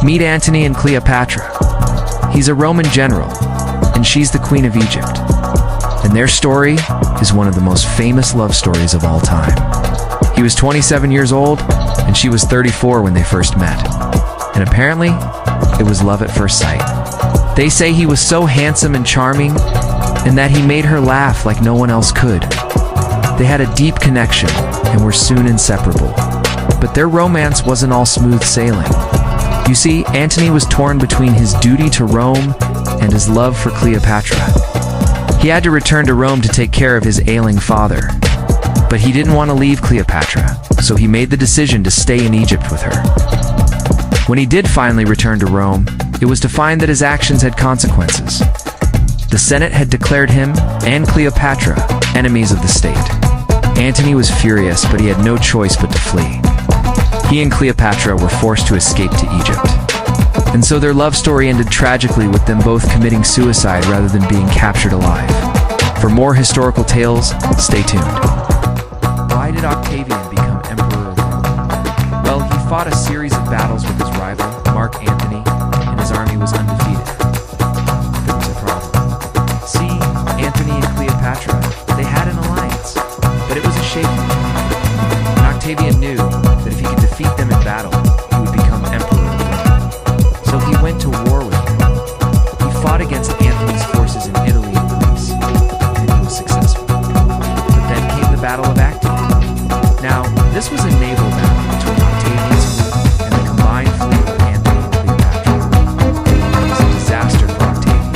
Meet Antony and Cleopatra. He's a Roman general, and she's the Queen of Egypt. And their story is one of the most famous love stories of all time. He was 27 years old, and she was 34 when they first met. And apparently, it was love at first sight. They say he was so handsome and charming, and that he made her laugh like no one else could. They had a deep connection, and were soon inseparable. But their romance wasn't all smooth sailing. You see, Antony was torn between his duty to Rome and his love for Cleopatra. He had to return to Rome to take care of his ailing father. But he didn't want to leave Cleopatra, so he made the decision to stay in Egypt with her. When he did finally return to Rome, it was to find that his actions had consequences. The Senate had declared him and Cleopatra enemies of the state. Antony was furious, but he had no choice but to flee. He and Cleopatra were forced to escape to Egypt. And so their love story ended tragically with them both committing suicide rather than being captured alive. For more historical tales, stay tuned. Why did Octavian become emperor of Rome? Well, he fought a series of battles with his rival, Mark Antony, and his army was undefeated. There was a problem. See, Antony and Cleopatra, they had an alliance, but it was a shaky one. And Octavian knew that if he could defeat them in battle, he would become emperor of Rome. So he went to war with them. He fought against Antony's forces in Italy and Greece, and he was successful. But then came the Battle of Actium. Now, this was a naval battle between Octavian's fleet and the combined fleet of Antony and Cleopatra. It was a disaster for Octavian.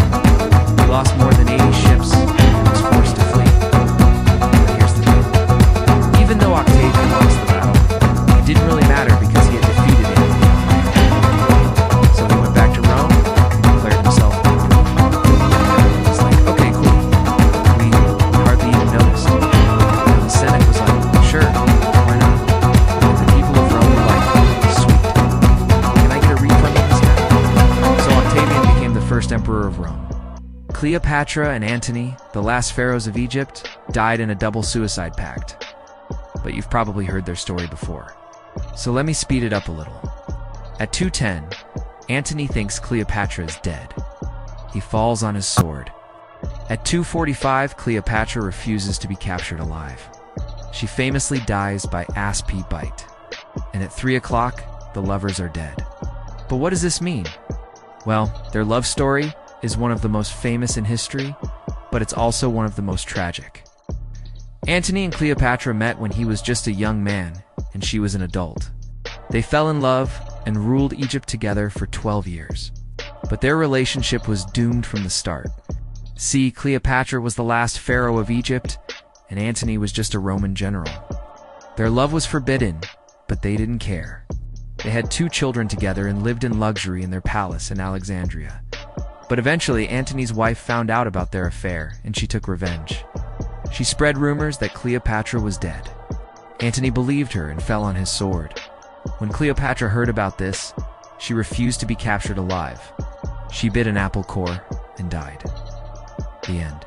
He lost more than 80 ships and was forced to flee. But here's the deal. Even though Octavian lost the battle, it didn't really matter because he had defeated Antony. So he went back to Rome and declared himself emperor. Everyone was like, okay, cool. We hardly even noticed. And the Senate was like, sure, why not? And the people of Rome were like, sweet. Can I get a refund on this guy? So Octavian became the first emperor of Rome. Cleopatra and Antony, the last pharaohs of Egypt, died in a double suicide pact. But you've probably heard their story before. So let me speed it up a little. At 2:10, Antony thinks Cleopatra is dead. He falls on his sword. At 2:45, Cleopatra refuses to be captured alive. She famously dies by asp bite. And at 3 o'clock, the lovers are dead. But what does this mean? Well, their love story is one of the most famous in history, but it's also one of the most tragic. Antony and Cleopatra met when he was just a young man, and she was an adult. They fell in love and ruled Egypt together for 12 years. But their relationship was doomed from the start. See, Cleopatra was the last pharaoh of Egypt, and Antony was just a Roman general. Their love was forbidden, but they didn't care. They had 2 children together and lived in luxury in their palace in Alexandria. But eventually, Antony's wife found out about their affair, and she took revenge. She spread rumors that Cleopatra was dead. Antony believed her and fell on his sword. When Cleopatra heard about this, she refused to be captured alive. She bit an apple core and died. The end.